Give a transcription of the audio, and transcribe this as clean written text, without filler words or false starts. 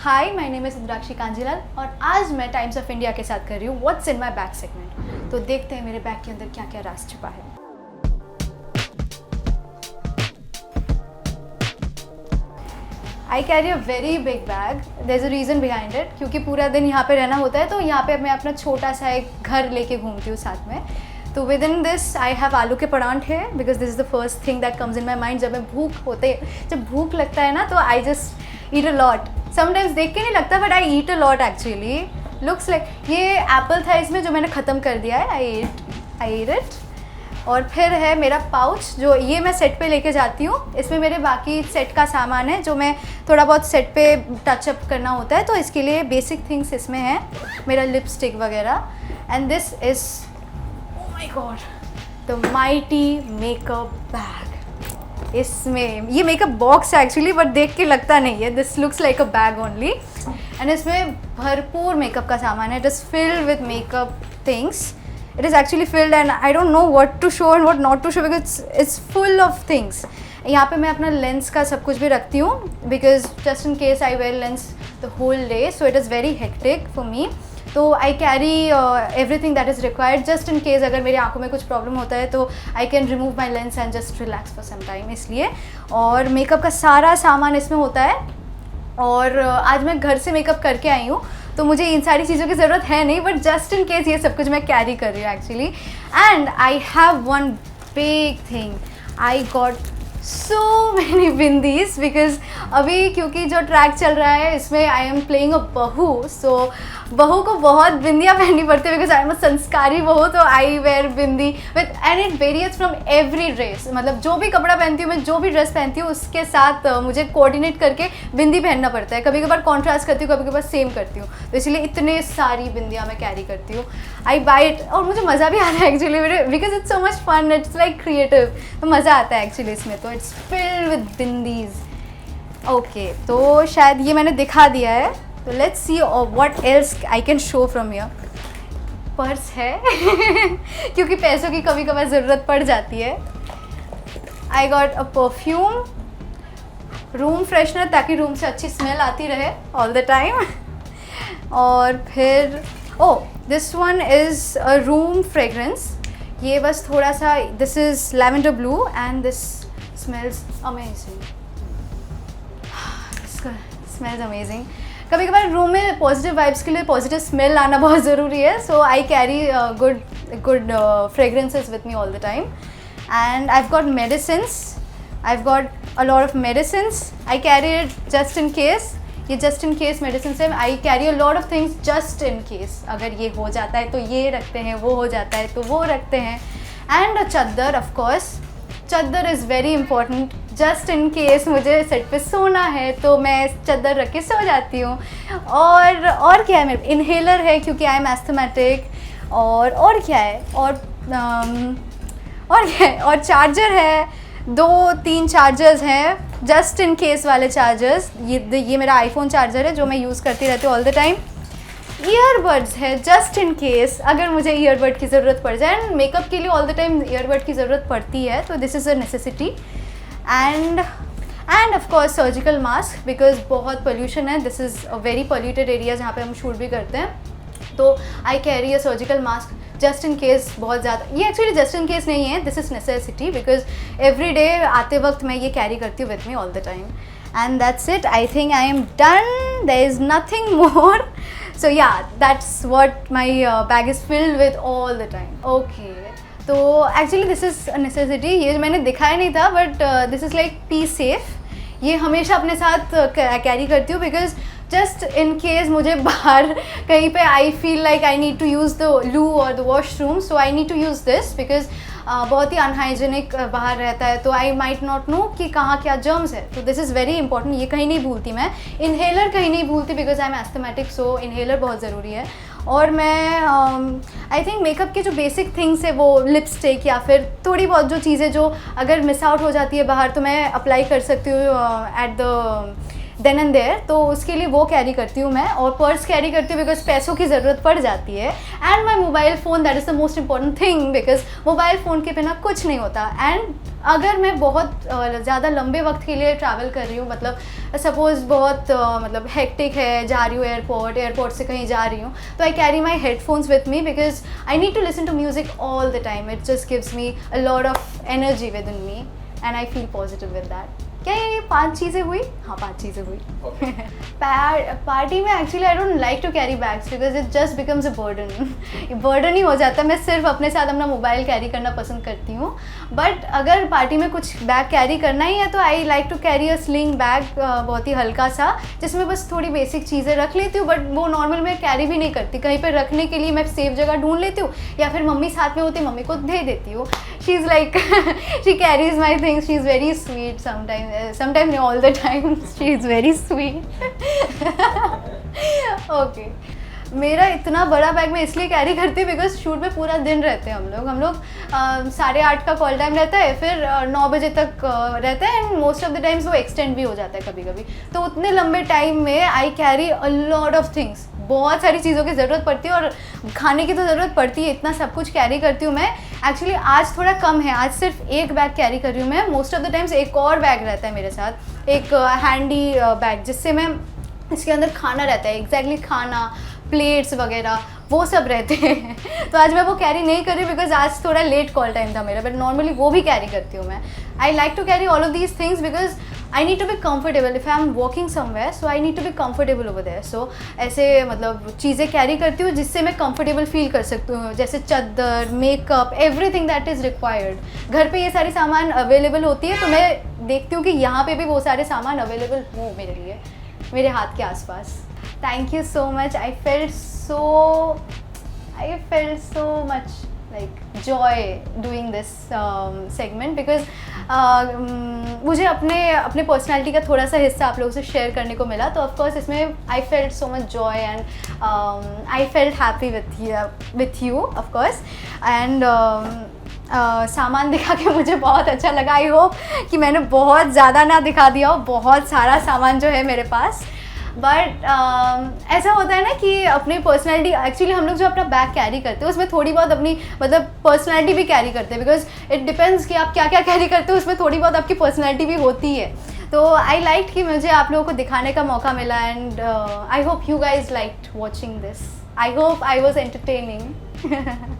Hi, my name is Rudrakshi Kanjilal और आज मैं टाइम्स ऑफ इंडिया के साथ कर रही हूँ what's in my bag segment. तो देखते हैं मेरे बैग के अंदर क्या क्या राज छुपा है। I carry a very big bag, there is a reason behind it, क्योंकि पूरा दिन यहाँ पे रहना होता है तो यहाँ पे मैं अपना छोटा सा एक घर लेके घूमती हूँ साथ में। तो with in this I have आलू के परांठे है because this is the first thing that comes in my mind. जब भूख लगता है ना तो I just eat a lot. Sometimes देख के नहीं लगता but I eat a lot actually. Looks like ये एप्पल था इसमें जो मैंने ख़त्म कर दिया है। आई ईट इट। और फिर है मेरा पाउच जो ये मैं सेट पे लेके जाती हूँ। इसमें मेरे बाकी सेट का सामान है जो मैं थोड़ा बहुत सेट पे टचअप करना होता है, तो इसके लिए बेसिक थिंग्स इसमें है, मेरा लिपस्टिक वगैरह। And this is oh my God the mighty makeup bag. इसमें ये मेकअप बॉक्स है एक्चुअली बट देख के लगता नहीं है, this looks like a bag only. And इसमें भरपूर मेकअप का सामान है। It is filled with makeup things. It is actually filled and I don't know what to show and what not to show because it's full of things. यहाँ पे मैं अपना lens का सब कुछ भी रखती हूँ because just in case I wear lens the whole day, so it is very hectic for me. तो I carry everything that is required just in case अगर मेरी आँखों में कुछ प्रॉब्लम होता है तो I can remove my lens and just relax for some time, इसलिए। और मेकअप का सारा सामान इसमें होता है। और आज मैं घर से मेकअप करके आई हूँ तो मुझे इन सारी चीज़ों की ज़रूरत है नहीं, बट जस्ट इन केस ये सब कुछ मैं कैरी कर रही हूँ actually. And I have one big thing, I got so many bindis because अभी क्योंकि जो ट्रैक चल रहा है इसमें आई एम प्लेइंग अ बहू, सो बहू को बहुत बिंदियाँ पहननी पड़ती है बिकॉज आई एम अ संस्कारी बहू। तो I wear bindi with and it varies from every dress, मतलब जो भी कपड़ा पहनती हूँ मैं, जो भी ड्रेस पहनती हूँ उसके साथ मुझे कोऑर्डिनेट करके बिंदी पहनना पड़ता है। कभी कभार कॉन्ट्रास्ट करती हूँ, कभी कभार सेम करती हूँ, तो इसलिए इतने सारी बिंदियाँ मैं कैरी करती हूँ। आई बाय इट और मुझे मज़ा भी आता है actually because it's so much fun, it's like creative, तो मज़ा आता है एक्चुअली इसमें। तो it's filled with bindis. Okay, तो शायद ये मैंने दिखा दिया है, तो let's see what else I can show from here. Purse है क्योंकि पैसों की कभी कभार ज़रूरत पड़ जाती है। I got a perfume, room freshener ताकि रूम से अच्छी स्मेल आती रहे ऑल द टाइम। और फिर this one is a room fragrance. ये बस थोड़ा सा, this is lavender blue and this smells amazing. Smells amazing. कभी कभार रूम में पॉजिटिव वाइब्स के लिए पॉजिटिव स्मेल आना बहुत ज़रूरी है, so I carry good fragrances with me all the time. And I have got medicines, I have got a lot of medicines. I carry it just in case, ये just in case medicine है। I carry a lot of things just in case, अगर ये हो जाता है तो ये रखते हैं, वो हो जाता है तो वो रखते हैं। एंड अ चद्दर, ऑफ कोर्स चद्दर is very important, just in case मुझे सेट पे सोना है तो मैं चद्दर रख के सो जाती हूँ। और क्या है, मेरे इन्हेलर है क्योंकि आई एम एस्थमेटिक। और क्या है, और क्या है, और चार्जर है, 2-3 चार्जर्स हैं जस्ट इन केस वाले चार्जर्स। ये मेरा आईफोन चार्जर है जो मैं यूज़ करती रहती हूँ ऑल द टाइम। ईयरबड्स है जस्ट इन केस अगर मुझे ईयरबड की ज़रूरत पड़ जाए। एंड मेकअप के लिए ऑल द टाइम ईयरबड की ज़रूरत पड़ती है, तो this is a necessity. End of course surgical mask because बहुत पोल्यूशन है, this is a very polluted area जहाँ पे हम शूट भी करते हैं, तो I carry a surgical mask just in case बहुत ज़्यादा। ये एक्चुअली जस्ट इन केस नहीं है, this is necessity because every day आते वक्त मैं ये कैरी करती हूँ with me all the time. And that's it, I think I am done, there is nothing more. So yeah, that's what my bag is filled with all the time. Okay, तो actually this is a necessity, ये मैंने दिखाया नहीं था but this is like pee safe। ये हमेशा अपने साथ कैरी करती हूँ बिकॉज जस्ट इन केस मुझे बाहर कहीं पे I feel like I need to use the loo और the washroom, so I need to use this because बहुत ही अनहाइजेनिक बाहर रहता है, तो आई माइट नॉट नो कि कहाँ क्या जर्म्स है, तो दिस इज़ वेरी इंपॉर्टेंट। ये कहीं नहीं भूलती मैं। इन्हेलर कहीं नहीं भूलती because I am asthmatic, so inhaler बहुत ज़रूरी है। और मैं आई थिंक मेकअप के जो बेसिक थिंग्स है वो लिपस्टिक या फिर थोड़ी बहुत जो चीज़ें जो अगर मिस आउट हो जाती है बाहर तो मैं अप्लाई कर सकती हूँ at the then and there, तो उसके लिए वो कैरी करती हूँ मैं। और पर्स कैरी करती हूँ बिकॉज पैसों की ज़रूरत पड़ जाती है। And my mobile phone, that is the most important thing, because mobile phone के बिना कुछ नहीं होता। एंड अगर मैं बहुत ज़्यादा लंबे वक्त के लिए ट्रैवल कर रही हूँ, मतलब सपोज़ बहुत मतलब हेक्टिक है, जा रही हूँ एयरपोर्ट से कहीं जा रही हूँ, तो I carry my headphones with me because I need to listen to music all the time. It just gives me a lot of energy within me and I feel positive with that. क्या ये 5 चीज़ें हुई? हाँ, 5 चीज़ें हुई। Party में actually I don't like to carry bags because it just becomes a burden ही हो जाता है। मैं सिर्फ अपने साथ अपना मोबाइल कैरी करना पसंद करती हूँ। बट अगर पार्टी में कुछ बैग कैरी करना ही है तो I like to carry a sling bag, बहुत ही हल्का सा, जिसमें बस थोड़ी बेसिक चीज़ें रख लेती हूँ। बट वो नॉर्मल मैं कैरी भी नहीं करती, कहीं पर रखने के लिए मैं सेफ जगह ढूंढ लेती हूँ, या फिर मम्मी साथ में होती, मम्मी को दे देती हूँ। She is like she carries my things, she is very sweet sometimes no, all the time she is very sweet. Okay, मेरा इतना बड़ा बैग मैं इसलिए कैरी करती हूँ बिकॉज शूट में पूरा दिन रहते हैं हम लोग 8:30 का कॉल टाइम रहता है, फिर 9 बजे तक रहता है। And most of the times वो एक्सटेंड भी हो जाता है कभी कभी। तो उतने लंबे टाइम में आई carry a lot of things, बहुत सारी चीज़ों की ज़रूरत पड़ती है और खाने की तो ज़रूरत पड़ती है। इतना सब कुछ कैरी करती हूँ मैं। एक्चुअली आज थोड़ा कम है, आज सिर्फ एक बैग कैरी कर रही हूँ मैं। मोस्ट ऑफ द टाइम्स एक और बैग रहता है मेरे साथ, एक हैंडी बैग, जिससे मैं, इसके अंदर खाना रहता है, एग्जैक्टली खाना, प्लेट्स वगैरह वो सब रहते हैं। तो आज मैं वो कैरी नहीं कर रही बिकॉज आज थोड़ा लेट कॉल टाइम था मेरा, बट नॉर्मली वो भी कैरी करती हूँ मैं। I like to carry all of these things because I need to be comfortable if I am walking somewhere, so I need to be comfortable over there. So ऐसे मतलब चीज़ें carry करती हूँ जिससे मैं कम्फर्टेबल फील कर सकती हूँ, जैसे चादर, makeup, everything that is required. घर पे ये सारी सामान अवेलेबल होती है, तो मैं देखती हूँ कि यहाँ पे भी वो सारे सामान अवेलेबल हो मेरे लिए, मेरे हाथ के आसपास। Thank you so much. I felt so much like joy doing this segment because मुझे अपने पर्सनालिटी का थोड़ा सा हिस्सा आप लोगों से शेयर करने को मिला। तो ऑफ कोर्स इसमें I felt so much joy and I felt happy with you of course and सामान दिखा के मुझे बहुत अच्छा लगा। आई होप कि मैंने बहुत ज़्यादा ना दिखा दिया हो, बहुत सारा सामान जो है मेरे पास। बट ऐसा होता है ना कि अपनी पर्सनैलिटी, एक्चुअली हम लोग जो अपना बैग कैरी करते हैं उसमें थोड़ी बहुत अपनी मतलब पर्सनैलिटी भी कैरी करते हैं, बिकॉज इट डिपेंड्स कि आप क्या क्या कैरी करते हो, उसमें थोड़ी बहुत आपकी पर्सनैलिटी भी होती है। तो आई लाइक कि मुझे आप लोगों को दिखाने का मौका मिला and I hope you guys liked watching this. I hope I was entertaining.